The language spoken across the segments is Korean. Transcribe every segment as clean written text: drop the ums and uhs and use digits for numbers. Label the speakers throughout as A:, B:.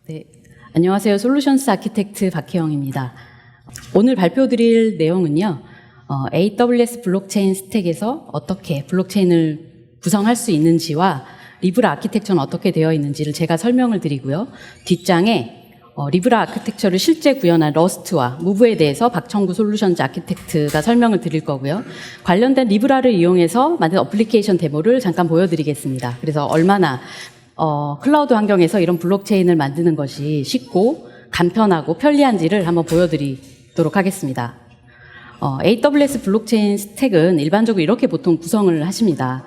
A: 네, 안녕하세요. 솔루션스 아키텍트 박혜영입니다. 오늘 발표드릴 내용은요, AWS 블록체인 스택에서 어떻게 블록체인을 구성할 수 있는지와 리브라 아키텍처는 어떻게 되어 있는지를 제가 설명을 드리고요. 뒷장에 리브라 아키텍처를 실제 구현한 러스트와 무브에 대해서 박청구 솔루션즈 아키텍트가 설명을 드릴 거고요. 관련된 리브라를 이용해서 만든 어플리케이션 데모를 잠깐 보여드리겠습니다. 그래서 얼마나 클라우드 환경에서 이런 블록체인을 만드는 것이 쉽고 간편하고 편리한지를 한번 보여드리도록 하겠습니다. AWS 블록체인 스택은 일반적으로 이렇게 보통 구성을 하십니다.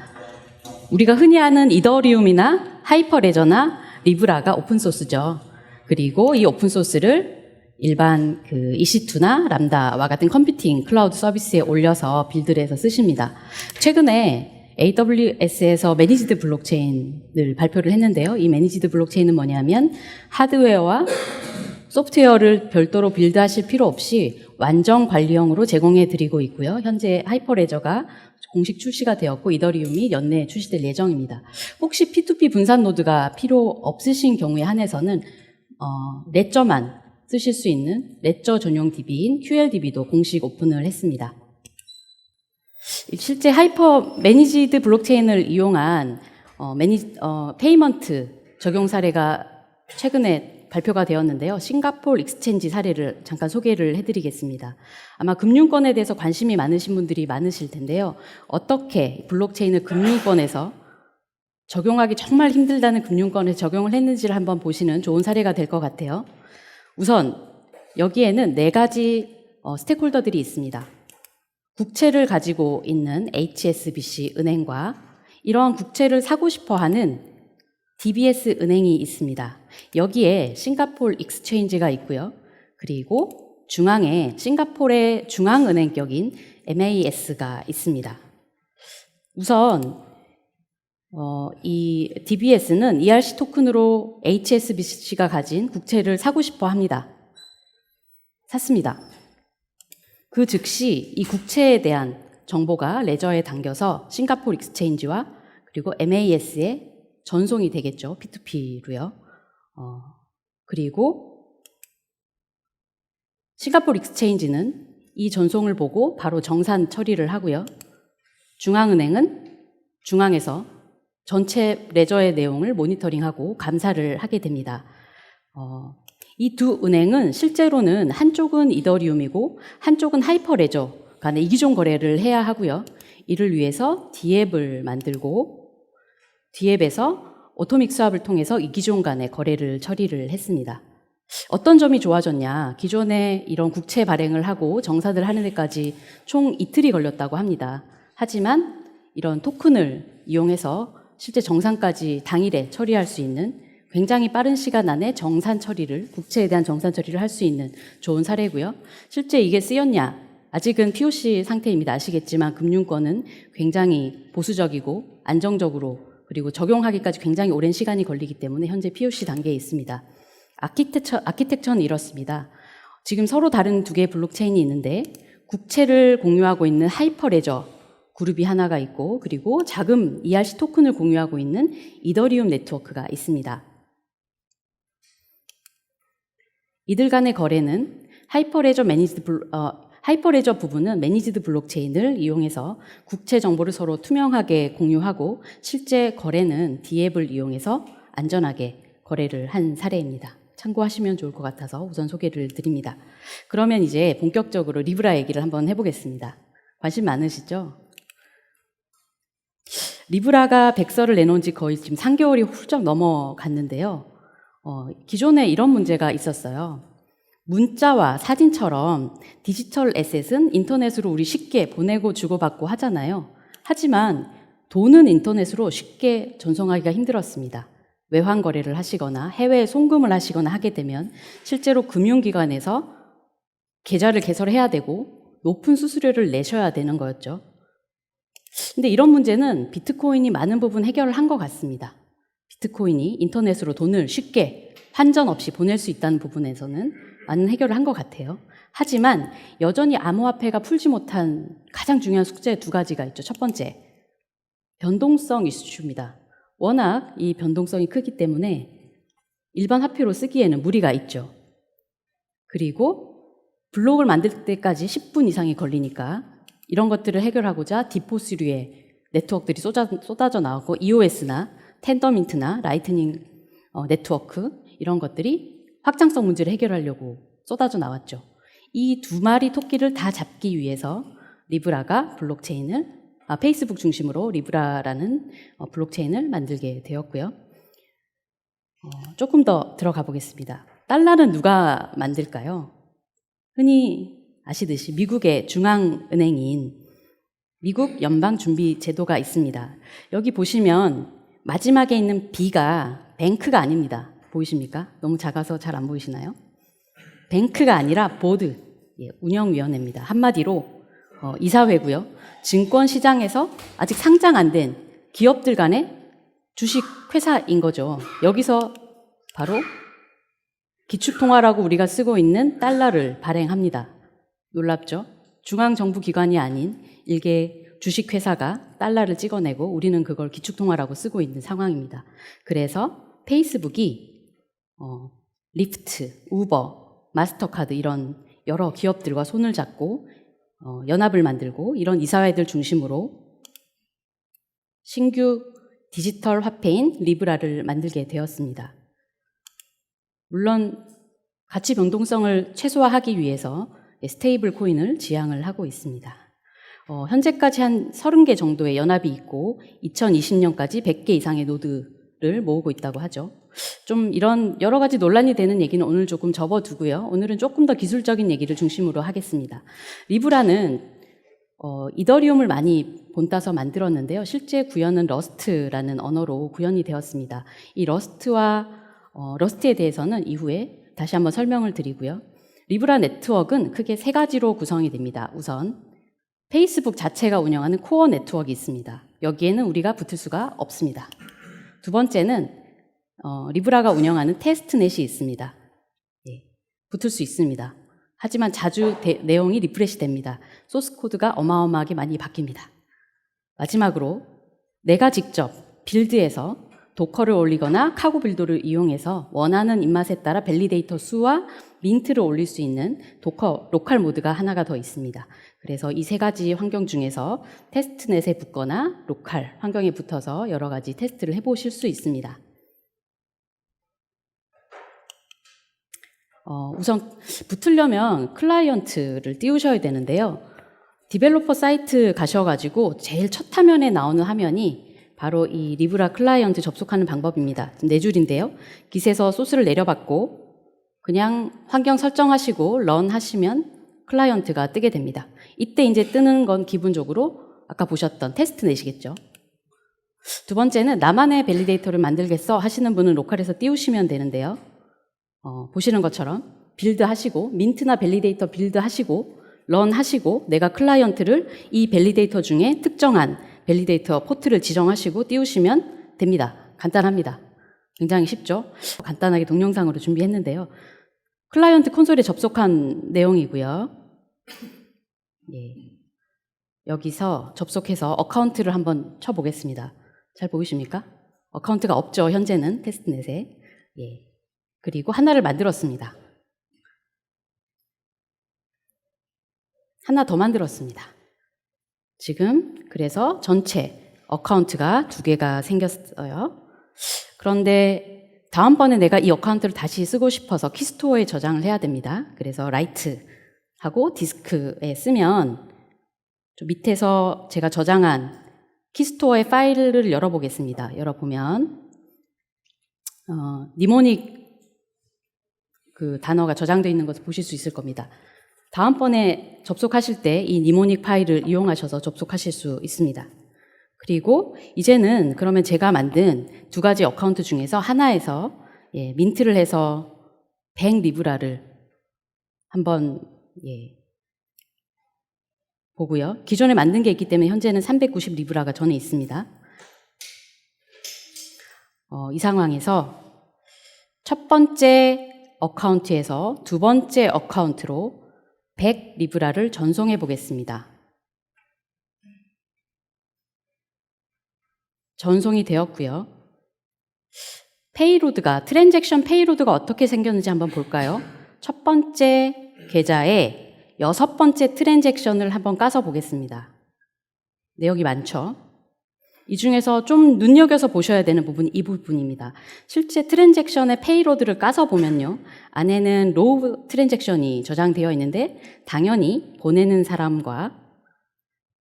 A: 우리가 흔히 아는 이더리움이나 하이퍼레저나 리브라가 오픈소스죠. 그리고 이 오픈소스를 일반 EC2나 람다와 같은 컴퓨팅 클라우드 서비스에 올려서 빌드를 해서 쓰십니다. 최근에 AWS에서 매니지드 블록체인을 발표를 했는데요. 이 매니지드 블록체인은 뭐냐면 하드웨어와 소프트웨어를 별도로 빌드하실 필요 없이 완전 관리형으로 제공해 드리고 있고요. 현재 하이퍼레저가 공식 출시가 되었고 이더리움이 연내에 출시될 예정입니다. 혹시 P2P 분산 노드가 필요 없으신 경우에 한해서는 레저만 쓰실 수 있는 레저 전용 DB인 QLDB도 공식 오픈을 했습니다. 실제 매니지드 블록체인을 이용한 페이먼트 적용 사례가 최근에 발표가 되었는데요. 싱가포르 익스체인지 사례를 잠깐 소개를 해드리겠습니다. 아마 금융권에 대해서 관심이 많으신 분들이 많으실 텐데요. 어떻게 블록체인을 금융권에서 적용하기 정말 힘들다는 금융권에 적용을 했는지를 한번 보시는 좋은 사례가 될 것 같아요. 우선 여기에는 4가지 스테이크홀더들이 있습니다. 국채를 가지고 있는 HSBC 은행과 이러한 국채를 사고 싶어하는 DBS 은행이 있습니다. 여기에 싱가포르 익스체인지가 있고요. 그리고 중앙에 싱가포르의 중앙은행격인 MAS가 있습니다. 우선 이 DBS는 ERC 토큰으로 HSBC가 가진 국채를 사고 싶어 합니다. 샀습니다. 그 즉시 이 국채에 대한 정보가 레저에 담겨서 싱가포르 익스체인지와 그리고 MAS에 전송이 되겠죠. P2P로요. 그리고 싱가포르 익스체인지는 이 전송을 보고 바로 정산 처리를 하고요. 중앙은행은 중앙에서 전체 레저의 내용을 모니터링하고 감사를 하게 됩니다. 이 두 은행은 실제로는 한쪽은 이더리움이고 한쪽은 하이퍼레저 간의 이기종 거래를 해야 하고요. 이를 위해서 D앱을 만들고 D앱에서 오토믹 스왑을 통해서 이기종 간의 거래를 처리를 했습니다. 어떤 점이 좋아졌냐? 기존에 이런 국채 발행을 하고 정산을 하는 데까지 총 이틀이 걸렸다고 합니다. 하지만 이런 토큰을 이용해서 실제 정산까지 당일에 처리할 수 있는 굉장히 빠른 시간 안에 정산 처리를, 국채에 대한 정산 처리를 할 수 있는 좋은 사례고요. 실제 이게 쓰였냐? 아직은 POC 상태입니다. 아시겠지만 금융권은 굉장히 보수적이고 안정적으로 그리고 적용하기까지 굉장히 오랜 시간이 걸리기 때문에 현재 POC 단계에 있습니다. 아키텍처는 이렇습니다. 지금 서로 다른 2개의 블록체인이 있는데 국채를 공유하고 있는 하이퍼레저 그룹이 하나가 있고 그리고 자금 ERC 토큰을 공유하고 있는 이더리움 네트워크가 있습니다. 이들 간의 거래는 하이퍼레저 부분은 매니지드 블록체인을 이용해서 국채 정보를 서로 투명하게 공유하고 실제 거래는 D앱을 이용해서 안전하게 거래를 한 사례입니다. 참고하시면 좋을 것 같아서 우선 소개를 드립니다. 그러면 이제 본격적으로 리브라 얘기를 한번 해보겠습니다. 관심 많으시죠? 리브라가 백서를 내놓은 지 거의 지금 3개월이 훌쩍 넘어갔는데요. 기존에 이런 문제가 있었어요. 문자와 사진처럼 디지털 에셋은 인터넷으로 우리 쉽게 보내고 주고받고 하잖아요. 하지만 돈은 인터넷으로 쉽게 전송하기가 힘들었습니다. 외환 거래를 하시거나 해외에 송금을 하시거나 하게 되면 실제로 금융기관에서 계좌를 개설해야 되고 높은 수수료를 내셔야 되는 거였죠. 근데 이런 문제는 비트코인이 많은 부분 해결을 한 것 같습니다. 비트코인이 인터넷으로 돈을 쉽게 환전 없이 보낼 수 있다는 부분에서는 많은 해결을 한 것 같아요. 하지만 여전히 암호화폐가 풀지 못한 가장 중요한 숙제 2가지가 있죠. 첫 번째, 변동성 이슈입니다. 워낙 이 변동성이 크기 때문에 일반 화폐로 쓰기에는 무리가 있죠. 그리고 블록을 만들 때까지 10분 이상이 걸리니까 이런 것들을 해결하고자 디포스류의 네트워크들이 쏟아져 나오고 EOS나 텐더민트나 라이트닝 네트워크 이런 것들이 확장성 문제를 해결하려고 쏟아져 나왔죠. 이 두 마리 토끼를 다 잡기 위해서 리브라가 페이스북 중심으로 리브라라는 블록체인을 만들게 되었고요. 조금 더 들어가 보겠습니다. 달러는 누가 만들까요? 흔히 아시듯이 미국의 중앙은행인 미국 연방준비제도가 있습니다. 여기 보시면 마지막에 있는 B가 뱅크가 아닙니다. 보이십니까? 너무 작아서 잘 안 보이시나요? 뱅크가 아니라 보드, 운영위원회입니다. 한마디로 이사회고요. 증권시장에서 아직 상장 안 된 기업들 간의 주식회사인 거죠. 여기서 바로 기축통화라고 우리가 쓰고 있는 달러를 발행합니다. 놀랍죠? 중앙정부기관이 아닌 일개 주식회사가 달러를 찍어내고 우리는 그걸 기축통화라고 쓰고 있는 상황입니다. 그래서 페이스북이 리프트, 우버, 마스터카드 이런 여러 기업들과 손을 잡고 연합을 만들고 이런 이사회들 중심으로 신규 디지털 화폐인 리브라를 만들게 되었습니다. 물론 가치 변동성을 최소화하기 위해서 스테이블 코인을 지향을 하고 있습니다. 현재까지 한 30개 정도의 연합이 있고 2020년까지 100개 이상의 노드를 모으고 있다고 하죠. 좀 이런 여러 가지 논란이 되는 얘기는 오늘 조금 접어두고요. 오늘은 조금 더 기술적인 얘기를 중심으로 하겠습니다. 리브라는 이더리움을 많이 본따서 만들었는데요. 실제 구현은 러스트라는 언어로 구현이 되었습니다. 이 러스트에 대해서는 이후에 다시 한번 설명을 드리고요. 리브라 네트워크는 크게 세 가지로 구성이 됩니다. 우선 페이스북 자체가 운영하는 코어 네트워크가 있습니다. 여기에는 우리가 붙을 수가 없습니다. 두 번째는 리브라가 운영하는 테스트넷이 있습니다. 붙을 수 있습니다. 하지만 자주 내용이 리프레시 됩니다. 소스 코드가 어마어마하게 많이 바뀝니다. 마지막으로 내가 직접 빌드에서 도커를 올리거나 카고 빌더를 이용해서 원하는 입맛에 따라 밸리데이터 수와 민트를 올릴 수 있는 도커 로컬 모드가 하나가 더 있습니다. 그래서 이 세 가지 환경 중에서 테스트넷에 붙거나 로컬 환경에 붙어서 여러 가지 테스트를 해보실 수 있습니다. 우선 붙으려면 클라이언트를 띄우셔야 되는데요. 디벨로퍼 사이트 가셔가지고 제일 첫 화면에 나오는 화면이 바로 이 리브라 클라이언트 접속하는 방법입니다. 네 줄인데요. 깃에서 소스를 내려받고 그냥 환경 설정하시고 런 하시면 클라이언트가 뜨게 됩니다. 이때 이제 뜨는 건 기본적으로 아까 보셨던 테스트넷이겠죠. 두 번째는 나만의 밸리데이터를 만들겠어 하시는 분은 로컬에서 띄우시면 되는데요. 보시는 것처럼 빌드 하시고 민트나 밸리데이터 빌드 하시고 런 하시고 내가 클라이언트를 이 밸리데이터 중에 특정한 밸리데이터 포트를 지정하시고 띄우시면 됩니다. 간단합니다. 굉장히 쉽죠? 간단하게 동영상으로 준비했는데요. 클라이언트 콘솔에 접속한 내용이고요. 여기서 접속해서 어카운트를 한번 쳐보겠습니다. 잘 보이십니까? 어카운트가 없죠, 현재는 테스트넷에. 그리고 하나를 만들었습니다. 하나 더 만들었습니다. 지금 그래서 전체 어카운트가 2개가 생겼어요. 그런데 다음번에 내가 이 어카운트를 다시 쓰고 싶어서 키스토어에 저장을 해야 됩니다. 그래서 라이트하고 디스크에 쓰면 좀 밑에서 제가 저장한 키스토어의 파일을 열어보겠습니다. 열어보면 니모닉 그 단어가 저장되어 있는 것을 보실 수 있을 겁니다. 다음번에 접속하실 때 이 니모닉 파일을 이용하셔서 접속하실 수 있습니다. 그리고 이제는 그러면 제가 만든 2가지 어카운트 중에서 하나에서 민트를 해서 100 리브라를 한번 보고요. 기존에 만든 게 있기 때문에 현재는 390 리브라가 전에 있습니다. 이 상황에서 첫 번째 어카운트에서 두 번째 어카운트로 100 리브라를 전송해 보겠습니다. 전송이 되었고요. 트랜잭션 페이로드가 어떻게 생겼는지 한번 볼까요? 첫 번째 계좌에 6번째 트랜잭션을 한번 까서 보겠습니다. 내역이 많죠? 이 중에서 좀 눈여겨서 보셔야 되는 부분이 이 부분입니다. 실제 트랜잭션의 페이로드를 까서 보면요. 안에는 로우 트랜잭션이 저장되어 있는데 당연히 보내는 사람과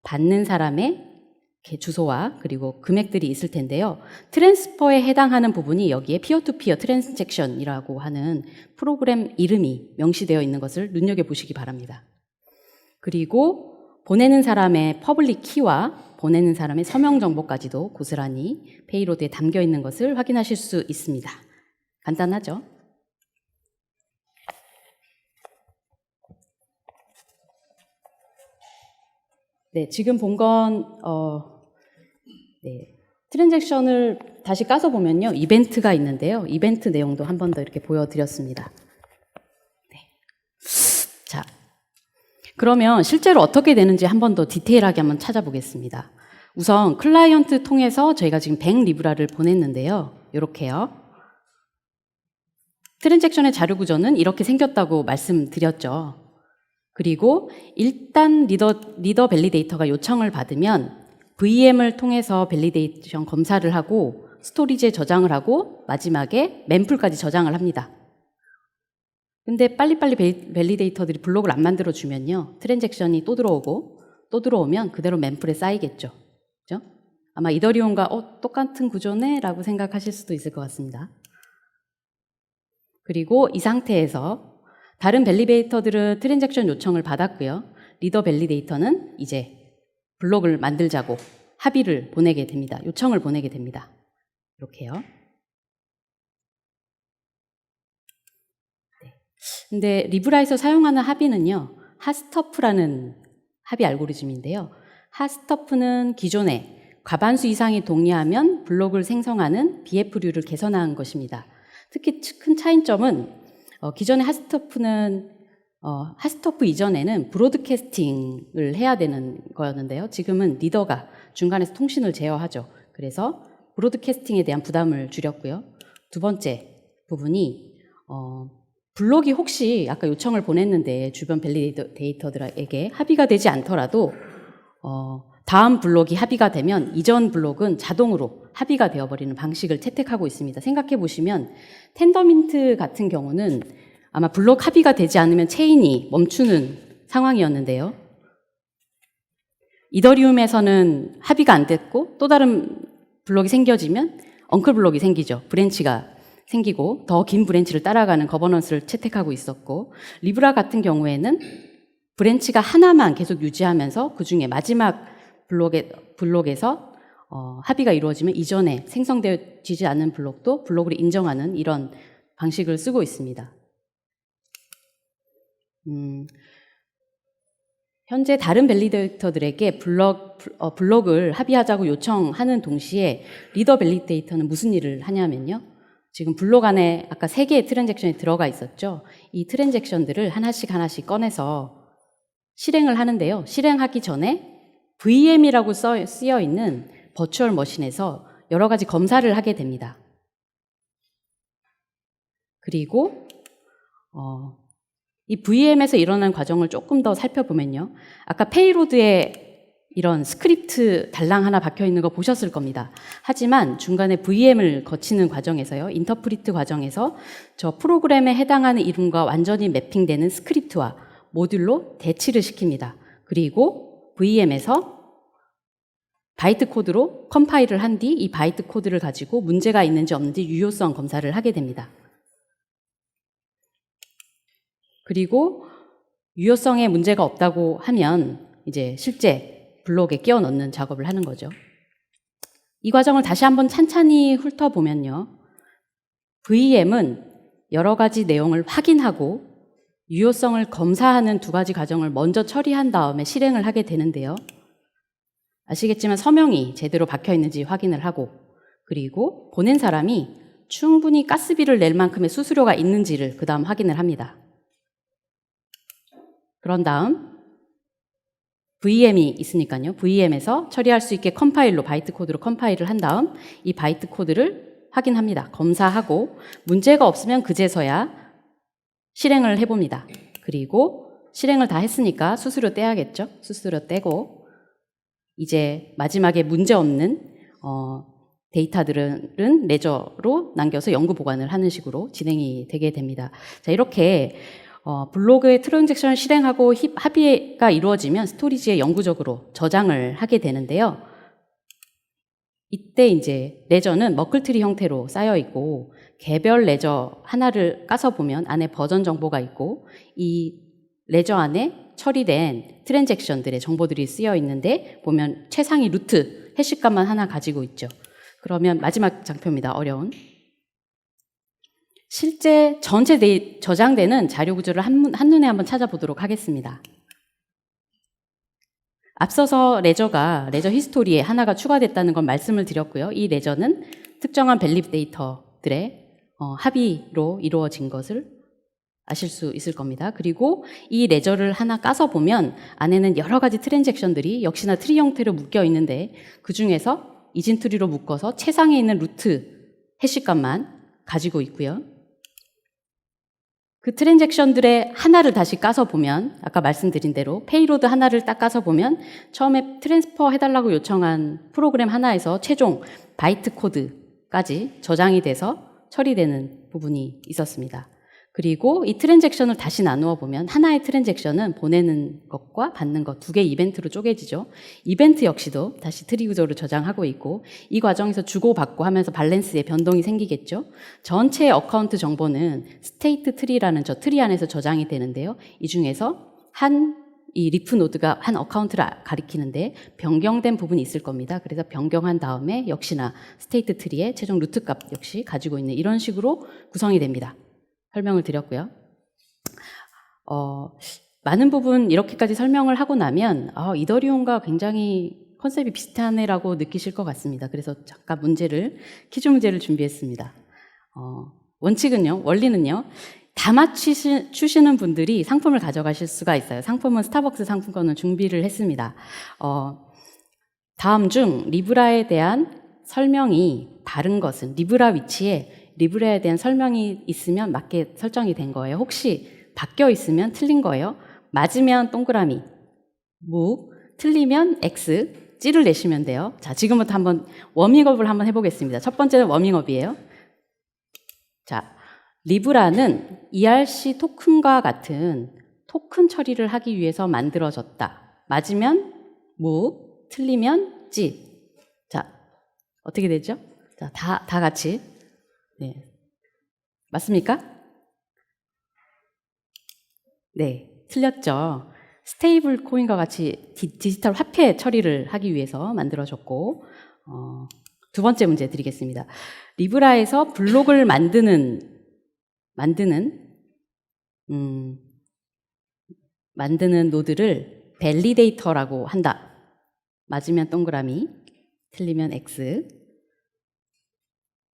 A: 받는 사람의 주소와 그리고 금액들이 있을 텐데요. 트랜스퍼에 해당하는 부분이 여기에 피어투피어 트랜잭션이라고 하는 프로그램 이름이 명시되어 있는 것을 눈여겨보시기 바랍니다. 그리고 보내는 사람의 퍼블릭 키와 보내는 사람의 서명 정보까지도 고스란히 페이로드에 담겨 있는 것을 확인하실 수 있습니다. 간단하죠? 네, 지금 본 건 트랜잭션을 다시 까서 보면요. 이벤트가 있는데요. 이벤트 내용도 한 번 더 이렇게 보여드렸습니다. 네. 자, 그러면 실제로 어떻게 되는지 한 번 더 디테일하게 한번 찾아보겠습니다. 우선 클라이언트 통해서 저희가 지금 100 리브라를 보냈는데요. 이렇게요. 트랜잭션의 자료 구조는 이렇게 생겼다고 말씀드렸죠. 그리고 일단 리더 밸리데이터가 요청을 받으면 VM을 통해서 밸리데이션 검사를 하고 스토리지에 저장을 하고 마지막에 멤플까지 저장을 합니다. 근데 빨리빨리 밸리데이터들이 블록을 안 만들어주면요. 트랜잭션이 또 들어오면 그대로 멤플에 쌓이겠죠. 그죠? 아마 이더리움과 똑같은 구조네? 라고 생각하실 수도 있을 것 같습니다. 그리고 이 상태에서 다른 밸리데이터들은 트랜잭션 요청을 받았고요. 리더 밸리데이터는 이제 블록을 만들자고 합의를 보내게 됩니다. 요청을 보내게 됩니다. 이렇게요. 네. 근데 리브라에서 사용하는 합의는요. 핫스터프라는 합의 알고리즘인데요. 핫스터프는 기존에 과반수 이상이 동의하면 블록을 생성하는 BF류를 개선한 것입니다. 특히 큰 차이점은 기존의 핫스터프 이전에는 브로드캐스팅을 해야 되는 거였는데요. 지금은 리더가 중간에서 통신을 제어하죠. 그래서 브로드캐스팅에 대한 부담을 줄였고요. 두 번째 부분이 블록이 혹시 아까 요청을 보냈는데 주변 밸리데이터들에게 합의가 되지 않더라도 다음 블록이 합의가 되면 이전 블록은 자동으로 합의가 되어버리는 방식을 채택하고 있습니다. 생각해 보시면 텐더민트 같은 경우는 아마 블록 합의가 되지 않으면 체인이 멈추는 상황이었는데요. 이더리움에서는 합의가 안 됐고 또 다른 블록이 생겨지면 엉클 블록이 생기죠. 브랜치가 생기고 더 긴 브랜치를 따라가는 거버넌스를 채택하고 있었고 리브라 같은 경우에는 브랜치가 하나만 계속 유지하면서 그중에 마지막 블록에서 합의가 이루어지면 이전에 생성되지 않은 블록도 블록을 인정하는 이런 방식을 쓰고 있습니다. 현재 다른 밸리데이터들에게 블록을 합의하자고 요청하는 동시에 리더 밸리데이터는 무슨 일을 하냐면요. 지금 블록 안에 아까 3개의 트랜잭션이 들어가 있었죠. 이 트랜잭션들을 하나씩 꺼내서 실행을 하는데요. 실행하기 전에 VM이라고 쓰여 있는 버추얼 머신에서 여러 가지 검사를 하게 됩니다. 그리고 이 VM에서 일어나는 과정을 조금 더 살펴보면요. 아까 페이로드에 이런 스크립트 달랑 하나 박혀 있는 거 보셨을 겁니다. 하지만 중간에 VM을 거치는 과정에서요. 인터프리트 과정에서 저 프로그램에 해당하는 이름과 완전히 매핑되는 스크립트와 모듈로 대치를 시킵니다. 그리고 VM에서 바이트 코드로 컴파일을 한 뒤 이 바이트 코드를 가지고 문제가 있는지 없는지 유효성 검사를 하게 됩니다. 그리고 유효성에 문제가 없다고 하면 이제 실제 블록에 끼워 넣는 작업을 하는 거죠. 이 과정을 다시 한번 찬찬히 훑어보면요. VM은 여러 가지 내용을 확인하고 유효성을 검사하는 2가지 과정을 먼저 처리한 다음에 실행을 하게 되는데요. 아시겠지만 서명이 제대로 박혀 있는지 확인을 하고 그리고 보낸 사람이 충분히 가스비를 낼 만큼의 수수료가 있는지를 그 다음 확인을 합니다. 그런 다음 VM이 있으니까요. VM에서 처리할 수 있게 컴파일로 바이트 코드로 컴파일을 한 다음 이 바이트 코드를 확인합니다. 검사하고 문제가 없으면 그제서야 실행을 해봅니다. 그리고 실행을 다 했으니까 수수료 떼야겠죠? 수수료 떼고 이제 마지막에 문제 없는 데이터들은 레저로 남겨서 연구 보관을 하는 식으로 진행이 되게 됩니다. 자, 이렇게 블로그의 트랜잭션을 실행하고 합의가 이루어지면 스토리지에 영구적으로 저장을 하게 되는데요. 이때 이제 레저는 머클트리 형태로 쌓여 있고 개별 레저 하나를 까서 보면 안에 버전 정보가 있고 이 레저 안에 처리된 트랜잭션들의 정보들이 쓰여 있는데 보면 최상위 루트 해시값만 하나 가지고 있죠. 그러면 마지막 장표입니다. 어려운. 실제 전체 저장되는 자료 구조를 한눈에 한번 찾아보도록 하겠습니다. 앞서서 레저 히스토리에 하나가 추가됐다는 건 말씀을 드렸고요. 이 레저는 특정한 밸리데이터들의 합의로 이루어진 것을 아실 수 있을 겁니다. 그리고 이 레저를 하나 까서 보면 안에는 여러 가지 트랜잭션들이 역시나 트리 형태로 묶여 있는데 그 중에서 이진 트리로 묶어서 최상에 있는 루트 해시값만 가지고 있고요. 그 트랜잭션들의 하나를 다시 까서 보면 아까 말씀드린 대로 페이로드 하나를 딱 까서 보면 처음에 트랜스퍼 해달라고 요청한 프로그램 하나에서 최종 바이트 코드까지 저장이 돼서 처리되는 부분이 있었습니다. 그리고 이 트랜잭션을 다시 나누어 보면 하나의 트랜잭션은 보내는 것과 받는 것 두 개의 이벤트로 쪼개지죠. 이벤트 역시도 다시 트리 구조로 저장하고 있고 이 과정에서 주고받고 하면서 밸런스에 변동이 생기겠죠. 전체 어카운트 정보는 스테이트 트리라는 저 트리 안에서 저장이 되는데요. 이 중에서 이 리프 노드가 한 어카운트를 가리키는데 변경된 부분이 있을 겁니다. 그래서 변경한 다음에 역시나 스테이트 트리의 최종 루트 값 역시 가지고 있는 이런 식으로 구성이 됩니다. 설명을 드렸고요. 많은 부분 이렇게까지 설명을 하고 나면 이더리움과 굉장히 컨셉이 비슷하네라고 느끼실 것 같습니다. 그래서 잠깐 퀴즈 문제를 준비했습니다. 원리는요. 다 맞추시는 분들이 상품을 가져가실 수가 있어요. 상품은 스타벅스 상품권을 준비를 했습니다. 다음 중 리브라에 대한 설명이 다른 것은 리브라 위치에 리브라에 대한 설명이 있으면 맞게 설정이 된 거예요. 혹시 바뀌어 있으면 틀린 거예요. 맞으면 동그라미, 틀리면 X, 찌를 내시면 돼요. 자, 지금부터 한번 워밍업을 한번 해보겠습니다. 첫 번째는 워밍업이에요. 자, 리브라는 ERC 토큰과 같은 토큰 처리를 하기 위해서 만들어졌다. 맞으면 틀리면 찌. 자, 어떻게 되죠? 자, 다 같이. 네. 맞습니까? 네, 틀렸죠. 스테이블 코인과 같이 디지털 화폐 처리를 하기 위해서 만들어졌고, 두 번째 문제 드리겠습니다. 리브라에서 블록을 만드는 노드를 밸리데이터라고 한다. 맞으면 동그라미, 틀리면 X.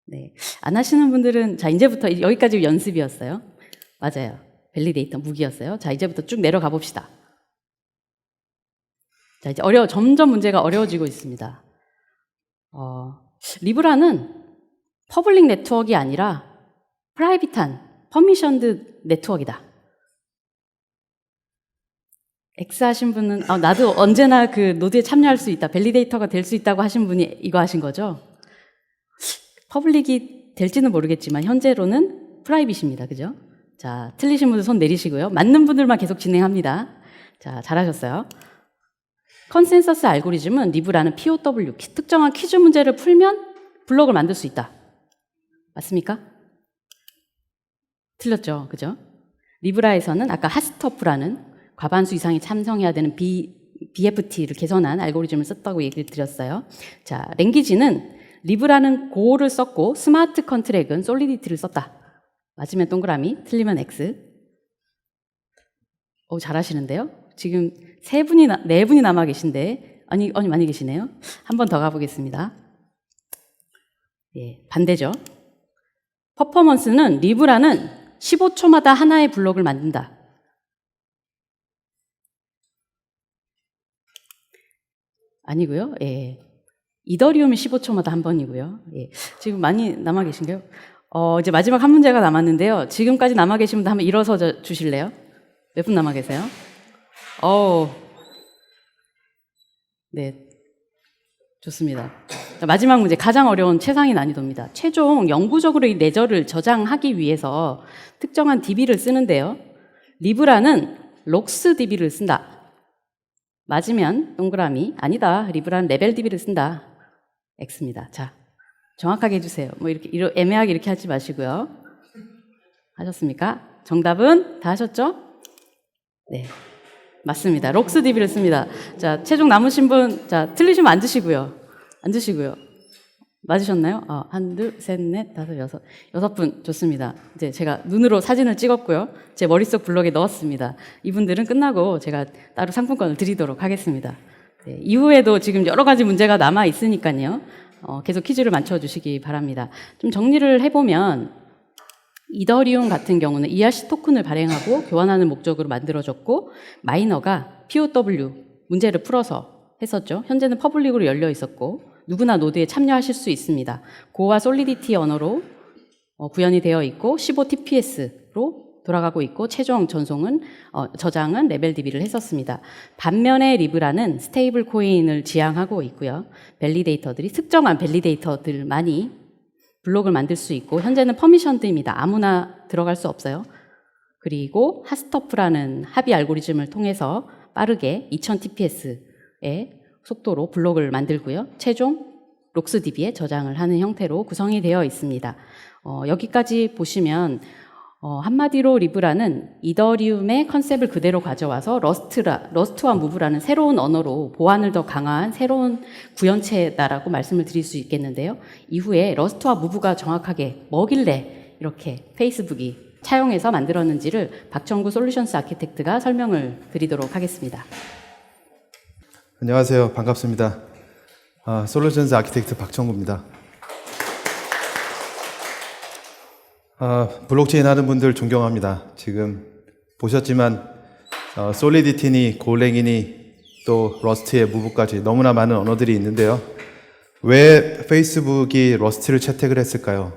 A: 네. 안 하시는 분들은, 자, 이제부터 여기까지 연습이었어요. 맞아요. 밸리데이터 무기였어요. 자, 이제부터 쭉 내려가 봅시다. 자, 이제 점점 문제가 어려워지고 있습니다. 리브라는 퍼블릭 네트워크가 아니라 프라이빗한 퍼미션드 네트워크이다. X 하신 분은, 나도 언제나 그 노드에 참여할 수 있다. 밸리데이터가 될 수 있다고 하신 분이 이거 하신 거죠? 퍼블릭이 될지는 모르겠지만 현재로는 프라이빗입니다. 그죠? 자, 틀리신 분들 손 내리시고요. 맞는 분들만 계속 진행합니다. 자, 잘하셨어요. 컨센서스 알고리즘은 리브라는 POW, 특정한 퀴즈 문제를 풀면 블록을 만들 수 있다. 맞습니까? 틀렸죠. 그죠? 리브라에서는 아까 하스터프라는 과반수 이상이 참석해야 되는 BFT를 개선한 알고리즘을 썼다고 얘기를 드렸어요. 자, 랭귀지는 리브라는 고를 썼고 스마트 컨트랙은 솔리디티를 썼다. 맞으면 동그라미, 틀리면 X. 잘하시는데요? 지금 네 분이 남아 계신데, 많이 계시네요. 한 번 더 가보겠습니다. 예, 반대죠. 퍼포먼스는 리브라는 15초마다 하나의 블록을 만든다. 아니고요. 예. 이더리움이 15초마다 한 번이고요. 예. 지금 많이 남아 계신가요? 이제 마지막 한 문제가 남았는데요. 지금까지 남아 계신 분들 한번 일어서 주실래요? 몇 분 남아 계세요? 네. 좋습니다. 자, 마지막 문제, 가장 어려운 최상위 난이도입니다. 최종 영구적으로 이 레저를 저장하기 위해서 특정한 DB를 쓰는데요. 리브라는 록스 DB를 쓴다. 맞으면 동그라미, 아니다. 리브라는 레벨 DB를 쓴다. X입니다. 자, 정확하게 해주세요. 뭐 이렇게 애매하게 이렇게 하지 마시고요. 하셨습니까? 정답은 다 하셨죠? 네. 맞습니다. 록스 DB를 씁니다. 자, 최종 남으신 분, 자, 틀리시면 앉으시고요. 앉으시고요. 맞으셨나요? 한, 둘, 셋, 넷, 다섯, 여섯 분. 좋습니다. 이제 제가 눈으로 사진을 찍었고요. 제 머릿속 블럭에 넣었습니다. 이분들은 끝나고 제가 따로 상품권을 드리도록 하겠습니다. 네, 이후에도 지금 여러 가지 문제가 남아 있으니까요. 계속 퀴즈를 맞춰주시기 바랍니다. 좀 정리를 해보면, 이더리움 같은 경우는 ERC 토큰을 발행하고 교환하는 목적으로 만들어졌고, 마이너가 POW 문제를 풀어서 했었죠. 현재는 퍼블릭으로 열려 있었고 누구나 노드에 참여하실 수 있습니다. 고와 솔리디티 언어로 구현이 되어 있고 15TPS로 돌아가고 있고 최종 저장은 레벨 DB를 했었습니다. 반면에 리브라는 스테이블 코인을 지향하고 있고요. 밸리데이터들이 특정한 밸리데이터들만이 블록을 만들 수 있고 현재는 퍼미션드입니다. 아무나 들어갈 수 없어요. 그리고 하스터프라는 합의 알고리즘을 통해서 빠르게 2000TPS의 속도로 블록을 만들고요. 최종 록스DB에 저장을 하는 형태로 구성이 되어 있습니다. 여기까지 보시면 한마디로 리브라는 이더리움의 컨셉을 그대로 가져와서 러스트와 무브라는 새로운 언어로 보안을 더 강화한 새로운 구현체다라고 말씀을 드릴 수 있겠는데요. 이후에 러스트와 무브가 정확하게 뭐길래 이렇게 페이스북이 차용해서 만들었는지를 박청구 솔루션스 아키텍트가 설명을 드리도록 하겠습니다.
B: 안녕하세요. 반갑습니다. 솔루션스 아키텍트 박청구입니다. 블록체인 하는 분들 존경합니다. 지금 보셨지만 솔리디티니, 골랭이니 또 러스트의 무브까지 너무나 많은 언어들이 있는데요. 왜 페이스북이 러스트를 채택을 했을까요?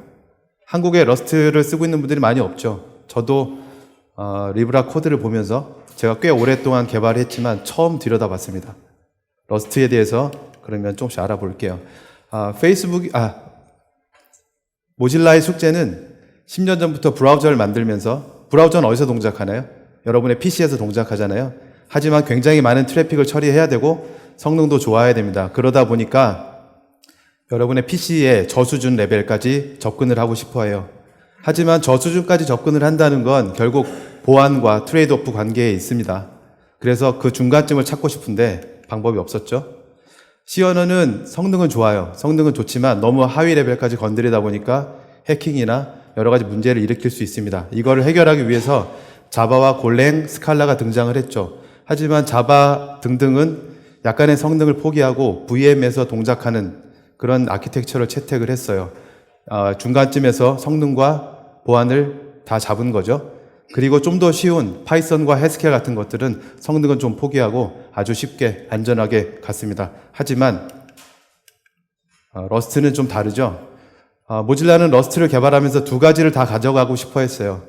B: 한국에 러스트를 쓰고 있는 분들이 많이 없죠. 저도 리브라 코드를 보면서 제가 꽤 오랫동안 개발했지만 처음 들여다봤습니다. 러스트에 대해서 그러면 조금씩 알아볼게요. 모질라의 숙제는 10년 전부터 브라우저를 만들면서, 브라우저는 어디서 동작하나요? 여러분의 PC에서 동작하잖아요. 하지만 굉장히 많은 트래픽을 처리해야 되고 성능도 좋아야 됩니다. 그러다 보니까 여러분의 PC의 저수준 레벨까지 접근을 하고 싶어 해요. 하지만 저수준까지 접근을 한다는 건 결국 보안과 트레이드오프 관계에 있습니다. 그래서 그 중간쯤을 찾고 싶은데 방법이 없었죠. C 언어는 성능은 좋아요. 성능은 좋지만 너무 하위 레벨까지 건드리다 보니까 해킹이나 여러 가지 문제를 일으킬 수 있습니다. 이거를 해결하기 위해서 자바와 골랭, 스칼라가 등장을 했죠. 하지만 자바 등등은 약간의 성능을 포기하고 VM에서 동작하는 그런 아키텍처를 채택을 했어요. 중간쯤에서 성능과 보안을 다 잡은 거죠. 그리고 좀 더 쉬운 파이썬과 해스켈 같은 것들은 성능은 좀 포기하고 아주 쉽게 안전하게 갔습니다. 하지만 러스트는 좀 다르죠. 모질라는 러스트를 개발하면서 두 가지를 다 가져가고 싶어 했어요.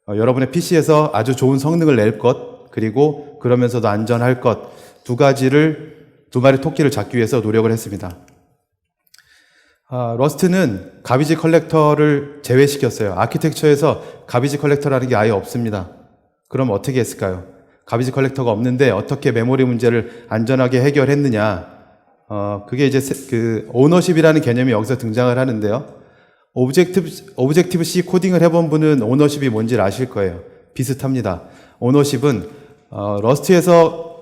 B: 여러분의 PC에서 아주 좋은 성능을 낼 것, 그리고 그러면서도 안전할 것, 두 마리 토끼를 잡기 위해서 노력을 했습니다. 러스트는 가비지 컬렉터를 제외시켰어요. 아키텍처에서 가비지 컬렉터라는 게 아예 없습니다. 그럼 어떻게 했을까요? 가비지 컬렉터가 없는데 어떻게 메모리 문제를 안전하게 해결했느냐? 그게 이제 오너십이라는 개념이 여기서 등장을 하는데요. 오브젝티브 C 코딩을 해본 분은 오너십이 뭔지를 아실 거예요. 비슷합니다. 오너십은 러스트에서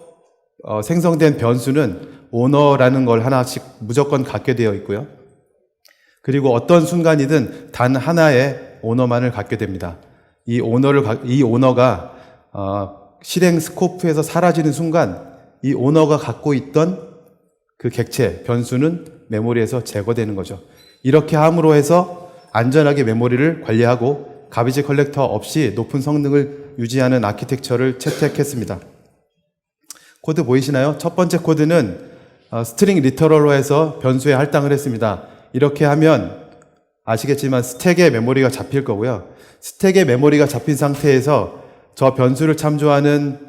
B: 생성된 변수는 오너라는 걸 하나씩 무조건 갖게 되어 있고요. 그리고 어떤 순간이든 단 하나의 오너만을 갖게 됩니다. 이 오너가 실행 스코프에서 사라지는 순간 이 오너가 갖고 있던 그 객체, 변수는 메모리에서 제거되는 거죠. 이렇게 함으로 해서 안전하게 메모리를 관리하고 가비지 컬렉터 없이 높은 성능을 유지하는 아키텍처를 채택했습니다. 코드 보이시나요? 첫 번째 코드는 스트링 리터럴로 해서 변수에 할당을 했습니다. 이렇게 하면 아시겠지만 스택의 메모리가 잡힐 거고요. 스택의 메모리가 잡힌 상태에서 저 변수를 참조하는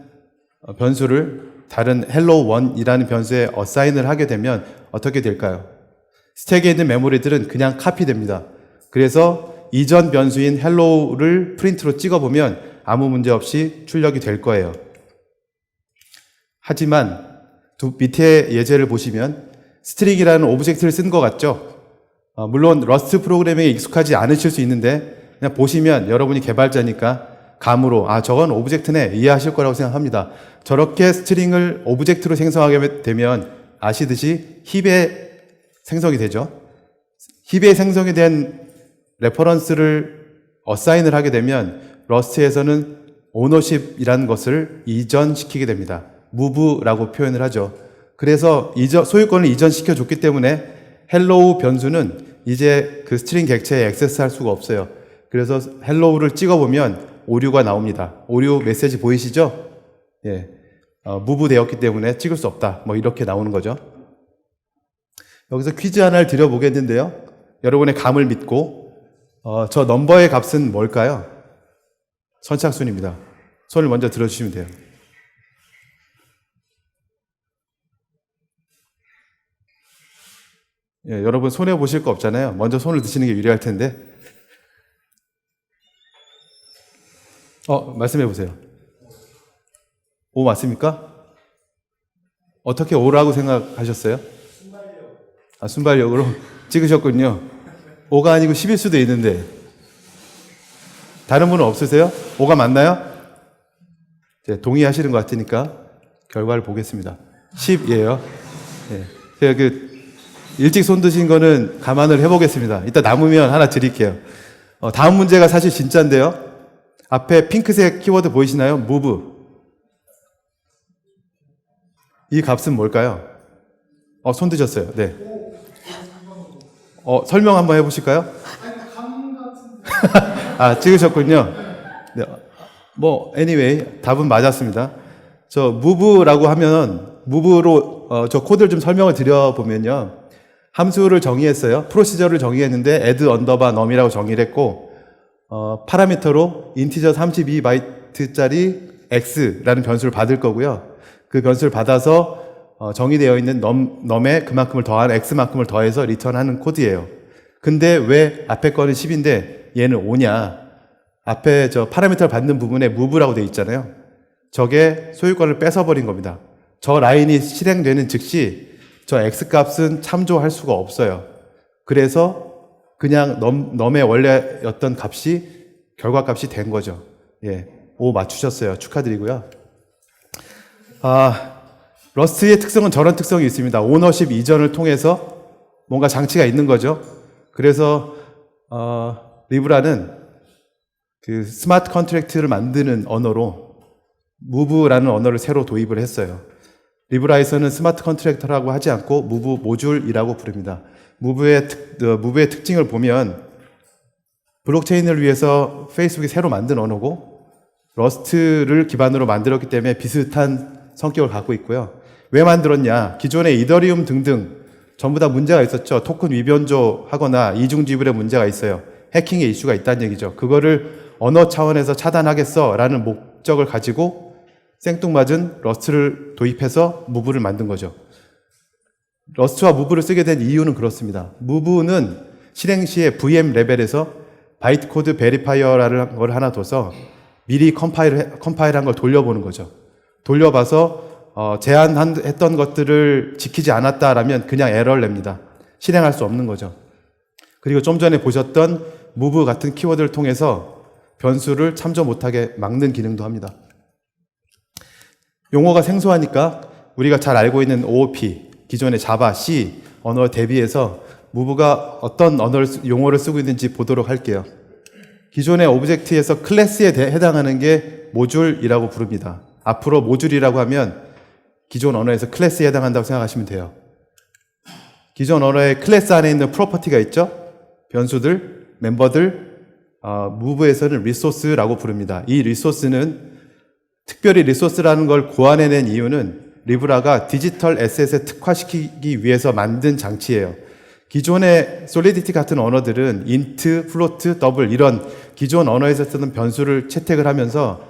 B: 변수를 다른 hello1이라는 변수에 어사인을 하게 되면 어떻게 될까요? 스택에 있는 메모리들은 그냥 카피됩니다. 그래서 이전 변수인 hello를 프린트로 찍어보면 아무 문제 없이 출력이 될 거예요. 하지만 밑에 예제를 보시면 스트링이라는 오브젝트를 쓴 것 같죠? 물론 러스트 프로그래밍에 익숙하지 않으실 수 있는데 그냥 보시면 여러분이 개발자니까 감으로 저건 오브젝트네 이해하실 거라고 생각합니다. 저렇게 스트링을 오브젝트로 생성하게 되면 아시듯이 힙에 생성이 되죠. 힙에 생성이 된 레퍼런스를 어사인을 하게 되면 러스트에서는 오너십이라는 것을 이전시키게 됩니다. move라고 표현을 하죠. 그래서 소유권을 이전시켜 줬기 때문에 hello 변수는 이제 그 스트링 객체에 액세스할 수가 없어요. 그래서 hello를 찍어보면 오류가 나옵니다. 오류 메시지 보이시죠? 예, move 되었기 때문에 찍을 수 없다. 뭐 이렇게 나오는 거죠. 여기서 퀴즈 하나를 드려보겠는데요. 여러분의 감을 믿고 저 넘버의 값은 뭘까요? 선착순입니다. 손을 먼저 들어주시면 돼요. 예, 여러분 손해 보실 거 없잖아요. 먼저 손을 드시는 게 유리할 텐데. 말씀해 보세요. 5 맞습니까? 어떻게 5라고 생각하셨어요? 순발력으로 찍으셨군요. 5가 아니고 10일 수도 있는데. 다른 분은 없으세요? 5가 맞나요? 이제 동의하시는 것 같으니까 결과를 보겠습니다. 10이에요. 예. 제가 일찍 손 드신 거는 감안을 해보겠습니다. 이따 남으면 하나 드릴게요. 다음 문제가 사실 진짜인데요. 앞에 핑크색 키워드 보이시나요? move. 이 값은 뭘까요? 손 드셨어요. 네. 설명 한번 해보실까요? 찍으셨군요. 네. anyway, 답은 맞았습니다. 저 move라고 하면, move로, 저 코드를 좀 설명을 드려보면요. 함수를 정의했어요. 프로시저를 정의했는데, add 언더바 num이라고 정의를 했고, 파라미터로 인티저 32바이트짜리 x라는 변수를 받을 거고요. 그 변수를 받아서 정의되어 있는 num에 그만큼을 더한 x만큼을 더해서 리턴하는 코드예요. 근데 왜 앞에 거는 10인데 얘는 5냐? 앞에 저 파라미터를 받는 부분에 move라고 되어 있잖아요. 저게 소유권을 뺏어버린 겁니다. 저 라인이 실행되는 즉시 저 x값은 참조할 수가 없어요. 그래서 그냥 num의 원래였던 값이 결과값이 된 거죠. 예, 5 맞추셨어요. 축하드리고요. 러스트의 특성은 저런 특성이 있습니다. 오너십 이전을 통해서 뭔가 장치가 있는 거죠. 그래서 리브라는 그 스마트 컨트랙트를 만드는 언어로 move라는 언어를 새로 도입을 했어요. 리브라에서는 스마트 컨트랙터라고 하지 않고 move 모듈이라고 부릅니다. 무브의 특징을 보면 블록체인을 위해서 페이스북이 새로 만든 언어고 러스트를 기반으로 만들었기 때문에 비슷한 성격을 갖고 있고요. 왜 만들었냐? 기존의 이더리움 등등 전부 다 문제가 있었죠. 토큰 위변조하거나 이중 지불에 문제가 있어요. 해킹의 이슈가 있다는 얘기죠. 그거를 언어 차원에서 차단하겠어 라는 목적을 가지고 생뚱맞은 러스트를 도입해서 무브를 만든 거죠. 러스트와 무브를 쓰게 된 이유는 그렇습니다. 무브는 실행 시에 VM 레벨에서 바이트 코드 베리파이어라는 걸 하나 둬서 미리 컴파일한 걸 돌려보는 거죠. 돌려봐서 제한했던 것들을 지키지 않았다라면 그냥 에러를 냅니다. 실행할 수 없는 거죠. 그리고 좀 전에 보셨던 move 같은 키워드를 통해서 변수를 참조 못하게 막는 기능도 합니다. 용어가 생소하니까 우리가 잘 알고 있는 OOP, 기존의 자바, C 언어에 대비해서 move가 어떤 용어를 쓰고 있는지 보도록 할게요. 기존의 오브젝트에서 클래스에 해당하는 게 모듈이라고 부릅니다. 앞으로 모듈이라고 하면 기존 언어에서 클래스에 해당한다고 생각하시면 돼요. 기존 언어의 클래스 안에 있는 프로퍼티가 있죠? 변수들, 멤버들, move에서는 리소스라고 부릅니다. 이 리소스는 특별히 리소스라는 걸 고안해낸 이유는 리브라가 디지털 에셋에 특화시키기 위해서 만든 장치예요. 기존의 솔리디티 같은 언어들은 인트, 플로트, 더블 이런 기존 언어에서 쓰는 변수를 채택을 하면서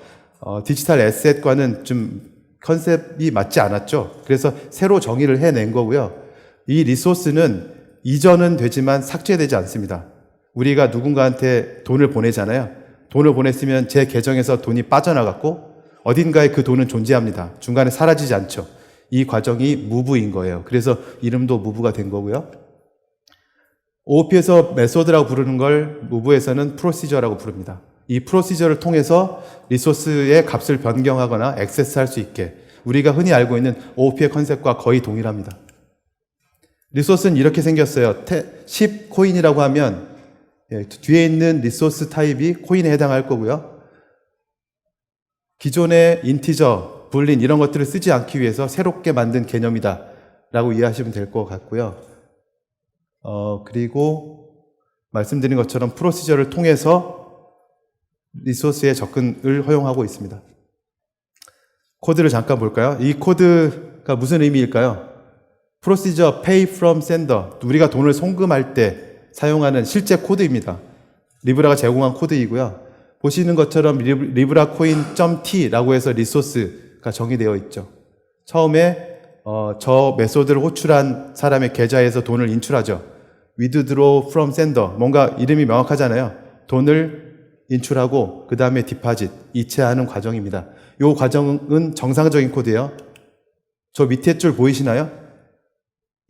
B: 디지털 에셋과는 좀 컨셉이 맞지 않았죠. 그래서 새로 정의를 해낸 거고요. 이 리소스는 이전은 되지만 삭제되지 않습니다. 우리가 누군가한테 돈을 보내잖아요. 돈을 보냈으면 제 계정에서 돈이 빠져나갔고 어딘가에 그 돈은 존재합니다. 중간에 사라지지 않죠. 이 과정이 무브인 거예요. 그래서 이름도 무브가 된 거고요. OOP에서 메소드라고 부르는 걸 무브에서는 프로시저라고 부릅니다. 이 프로시저를 통해서 리소스의 값을 변경하거나 액세스할 수 있게 우리가 흔히 알고 있는 OOP의 컨셉과 거의 동일합니다. 리소스는 이렇게 생겼어요. 10 코인이라고 하면 뒤에 있는 리소스 타입이 코인에 해당할 거고요. 기존의 인티저, 불린 이런 것들을 쓰지 않기 위해서 새롭게 만든 개념이다 라고 이해하시면 될 것 같고요. 그리고 말씀드린 것처럼 프로시저를 통해서 리소스의 접근을 허용하고 있습니다. 코드를 잠깐 볼까요? 이 코드가 무슨 의미일까요? 프로시저 pay from sender, 우리가 돈을 송금할 때 사용하는 실제 코드입니다. 리브라가 제공한 코드이고요. 보시는 것처럼 리브라 코인 .t라고 해서 리소스가 정의되어 있죠. 처음에 저 메소드를 호출한 사람의 계좌에서 돈을 인출하죠. withdraw from sender, 뭔가 이름이 명확하잖아요. 돈을 인출하고 그 다음에 디파짓, 이체하는 과정입니다. 이 과정은 정상적인 코드예요. 저 밑에 줄 보이시나요?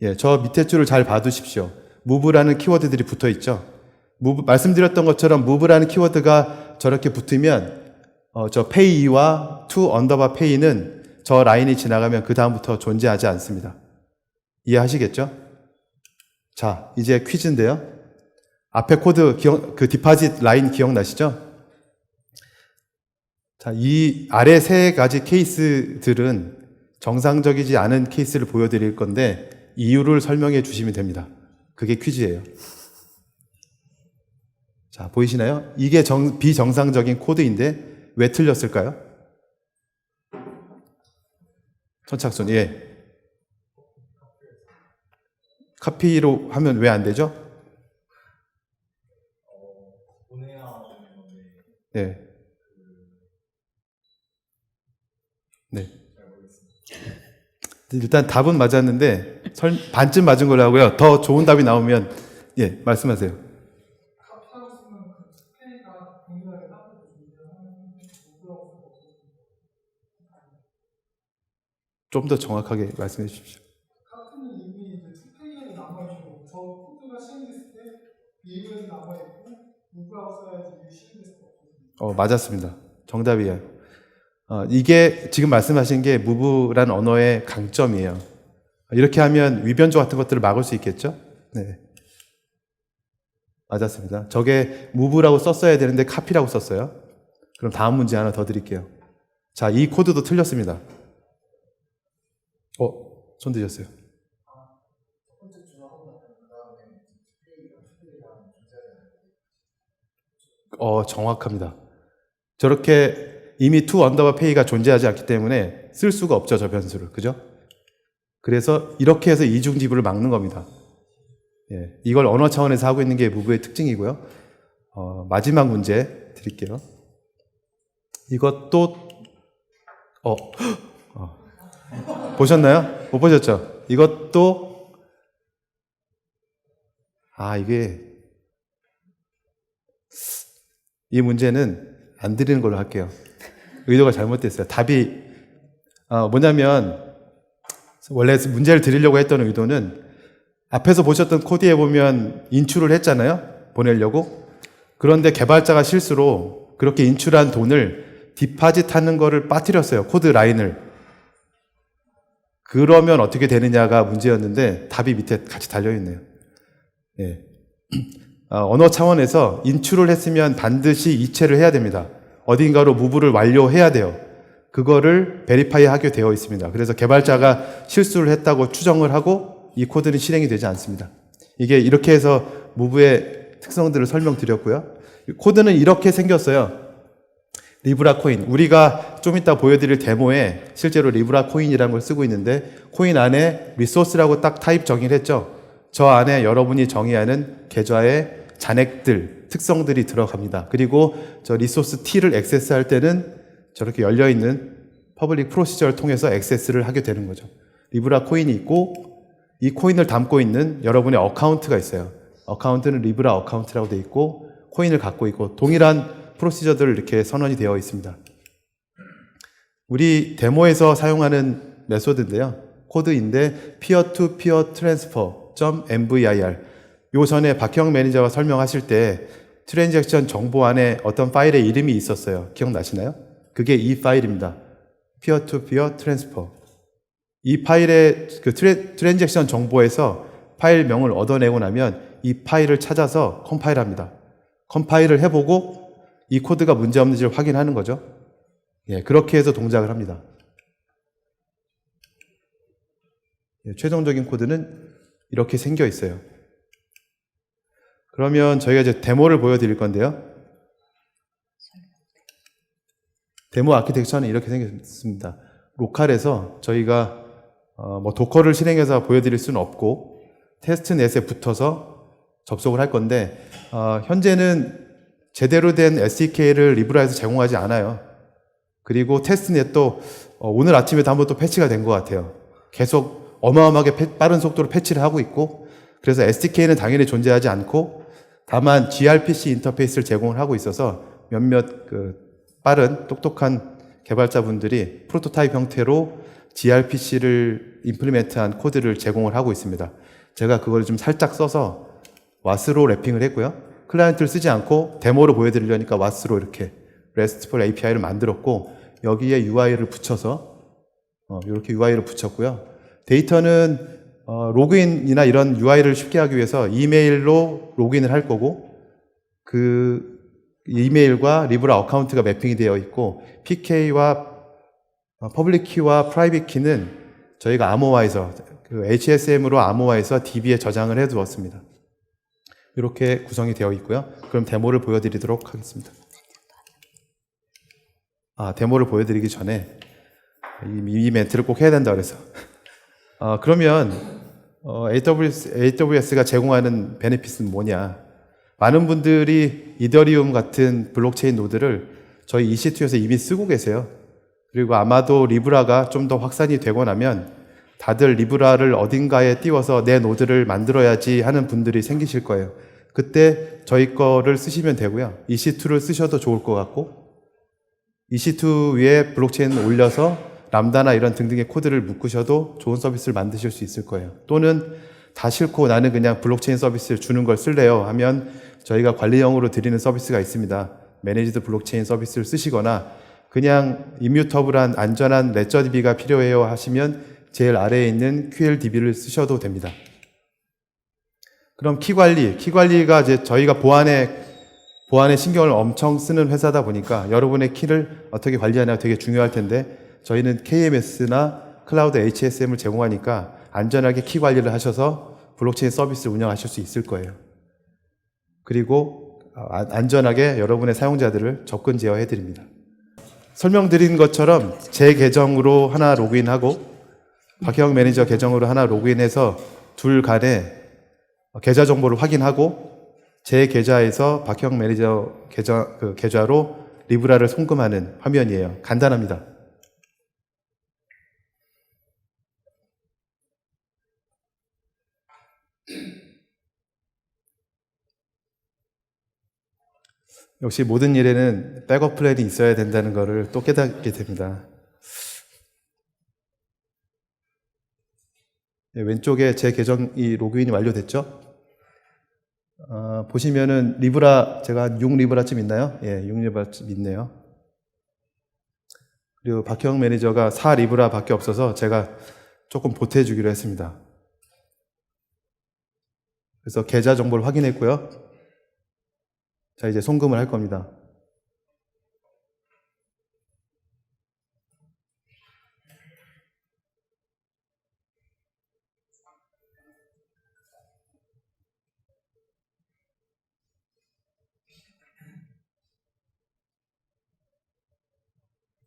B: 예, 저 밑에 줄을 잘 봐두십시오. move라는 키워드들이 붙어 있죠. move, 말씀드렸던 것처럼 move라는 키워드가 저렇게 붙으면 저 pay와 to underbar pay는 저 라인이 지나가면 그 다음부터 존재하지 않습니다. 이해하시겠죠? 자, 이제 퀴즈인데요. 앞에 코드 그 디파짓 라인 기억나시죠? 자, 이 아래 세 가지 케이스들은 정상적이지 않은 케이스를 보여드릴 건데 이유를 설명해 주시면 됩니다. 그게 퀴즈예요. 자, 보이시나요? 이게 비정상적인 코드인데 왜 틀렸을까요? 선착순, 예. 카피로 하면 왜 안 되죠? 네. 네. 일단 답은 맞았는데 반쯤 맞은 걸로 하고요. 더 좋은 답이 나오면 예, 말씀하세요. 좀 더 정확하게 말씀해 주십시오.
C: 카트는 이미 이제 투페이가 남아있고 저 코드가 실행됐을 때 비밀이 남아있고 누구라고 써야지 이게 실행됐을 것 같거든요.
B: 맞았습니다. 정답이에요. 이게 지금 말씀하신 게 무브라는 언어의 강점이에요. 이렇게 하면 위변조 같은 것들을 막을 수 있겠죠? 네. 맞았습니다. 저게 무브라고 썼어야 되는데 카피라고 썼어요. 그럼 다음 문제 하나 더 드릴게요. 자, 이 코드도 틀렸습니다. 손 드셨어요. 정확합니다. 저렇게 이미 to underbar pay가 존재하지 않기 때문에 쓸 수가 없죠, 저 변수를. 그죠? 그래서 이렇게 해서 이중 지불을 막는 겁니다. 예, 이걸 언어 차원에서 하고 있는 게 무브의 특징이고요. 마지막 문제 드릴게요. 이것도 보셨나요? 못 보셨죠? 이것도 이 문제는 안 드리는 걸로 할게요. 의도가 잘못됐어요. 답이 뭐냐면 원래 문제를 드리려고 했던 의도는 앞에서 보셨던 코드에 보면 인출을 했잖아요. 보내려고. 그런데 개발자가 실수로 그렇게 인출한 돈을 디파짓하는 거를 빠뜨렸어요. 코드 라인을. 그러면 어떻게 되느냐가 문제였는데 답이 밑에 같이 달려있네요. 예. 언어 차원에서 인출을 했으면 반드시 이체를 해야 됩니다. 어딘가로 무브를 완료해야 돼요. 그거를 베리파이 하게 되어 있습니다. 그래서 개발자가 실수를 했다고 추정을 하고 이 코드는 실행이 되지 않습니다. 이게 이렇게 해서 무브의 특성들을 설명드렸고요. 코드는 이렇게 생겼어요. 리브라 코인. 우리가 좀 이따 보여드릴 데모에 실제로 리브라 코인이라는 걸 쓰고 있는데 코인 안에 리소스라고 딱 타입 정의를 했죠. 저 안에 여러분이 정의하는 계좌의 잔액들, 특성들이 들어갑니다. 그리고 저 리소스 T를 액세스할 때는 저렇게 열려있는 퍼블릭 프로시저를 통해서 액세스를 하게 되는 거죠. 리브라 코인이 있고 이 코인을 담고 있는 여러분의 어카운트가 있어요. 어카운트는 리브라 어카운트라고 되어 있고 코인을 갖고 있고 동일한 프로시저들 이렇게 선언이 되어 있습니다. 우리 데모에서 사용하는 메소드인데요. 코드인데 peer-to-peer transfer.mvir 요 전에 박형 매니저가 설명하실 때 트랜잭션 정보 안에 어떤 파일의 이름이 있었어요. 기억나시나요? 그게 이 파일입니다. peer-to-peer transfer. 이 파일의 그 트랜잭션 정보에서 파일명을 얻어내고 나면 이 파일을 찾아서 컴파일합니다. 컴파일을 해보고 이 코드가 문제없는지를 확인하는 거죠. 예, 그렇게 해서 동작을 합니다. 예, 최종적인 코드는 이렇게 생겨 있어요. 그러면 저희가 이제 데모를 보여드릴 건데요. 데모 아키텍처는 이렇게 생겼습니다. 로컬에서 저희가 뭐 도커를 실행해서 보여드릴 수는 없고 테스트넷에 붙어서 접속을 할 건데 현재는 제대로 된 SDK를 리브라에서 제공하지 않아요. 그리고 테스트넷도 오늘 아침에도 한번 또 패치가 된 것 같아요. 계속 어마어마하게 빠른 속도로 패치를 하고 있고 그래서 SDK는 당연히 존재하지 않고 다만 gRPC 인터페이스를 제공을 하고 있어서 몇몇 빠른 똑똑한 개발자분들이 프로토타입 형태로 gRPC를 임플리멘트한 코드를 제공을 하고 있습니다. 제가 그걸 좀 살짝 써서 와스로 랩핑을 했고요. 클라이언트를 쓰지 않고 데모로 보여드리려니까 와스로 이렇게 RESTful API를 만들었고 여기에 UI를 붙여서 이렇게 UI를 붙였고요. 데이터는 로그인이나 이런 UI를 쉽게 하기 위해서 이메일로 로그인을 할 거고 그 이메일과 리브라 어카운트가 매핑이 되어 있고 PK와 퍼블릭 키와 프라이빗 키는 저희가 암호화해서 그 HSM으로 암호화해서 DB에 저장을 해 두었습니다. 이렇게 구성이 되어 있고요. 그럼 데모를 보여드리도록 하겠습니다. 데모를 보여드리기 전에 이 멘트를 꼭 해야 된다 그래서 그러면 AWS가 제공하는 베네핏은 뭐냐? 많은 분들이 이더리움 같은 블록체인 노드를 저희 EC2에서 이미 쓰고 계세요. 그리고 아마도 리브라가 좀 더 확산이 되고 나면 다들 리브라를 어딘가에 띄워서 내 노드를 만들어야지 하는 분들이 생기실 거예요. 그때 저희 거를 쓰시면 되고요. EC2를 쓰셔도 좋을 것 같고 EC2 위에 블록체인을 올려서 람다나 이런 등등의 코드를 묶으셔도 좋은 서비스를 만드실 수 있을 거예요. 또는 다 싫고 나는 그냥 블록체인 서비스를 주는 걸 쓸래요 하면 저희가 관리형으로 드리는 서비스가 있습니다. 매니지드 블록체인 서비스를 쓰시거나 그냥 임뮤터블한 안전한 레저DB가 필요해요 하시면 제일 아래에 있는 QLDB를 쓰셔도 됩니다. 그럼 키 관리가 이제 저희가 보안에 신경을 엄청 쓰는 회사다 보니까 여러분의 키를 어떻게 관리하냐가 되게 중요할 텐데 저희는 KMS나 클라우드 HSM을 제공하니까 안전하게 키 관리를 하셔서 블록체인 서비스를 운영하실 수 있을 거예요. 그리고 안전하게 여러분의 사용자들을 접근 제어해 드립니다. 설명드린 것처럼 제 계정으로 하나 로그인하고 박형 매니저 계정으로 하나 로그인해서 둘 간에 계좌 정보를 확인하고 제 계좌에서 박형 매니저 계좌로 리브라를 송금하는 화면이에요. 간단합니다. 역시 모든 일에는 백업 플랜이 있어야 된다는 것을 또 깨닫게 됩니다. 왼쪽에 제 계정이 로그인이 완료됐죠? 보시면은 리브라 제가 한 6리브라쯤 있나요? 예, 6리브라쯤 있네요. 그리고 박형 매니저가 4리브라밖에 없어서 제가 조금 보태주기로 했습니다. 그래서 계좌 정보를 확인했고요. 자, 이제 송금을 할 겁니다.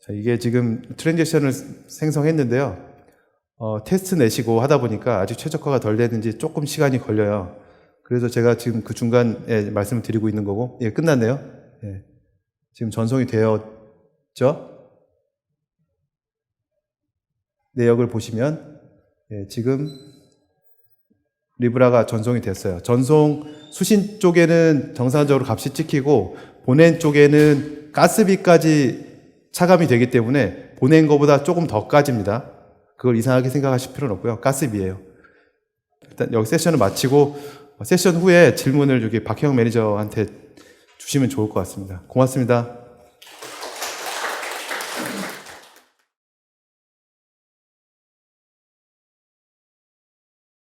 B: 자, 이게 지금 트랜지션을 생성했는데요. 테스트 내시고 하다 보니까 아직 최적화가 덜 됐는지 조금 시간이 걸려요. 그래서 제가 지금 그 중간에 말씀을 드리고 있는 거고, 예, 끝났네요. 예. 지금 전송이 되었죠? 내역을 보시면, 예, 지금 리브라가 전송이 됐어요. 전송 수신 쪽에는 정상적으로 값이 찍히고 보낸 쪽에는 가스비까지 차감이 되기 때문에 보낸 것보다 조금 더 까집니다. 그걸 이상하게 생각하실 필요는 없고요. 가스비예요. 일단 여기 세션을 마치고 세션 후에 질문을 여기 박형 매니저한테 주시면 좋을 것 같습니다. 고맙습니다.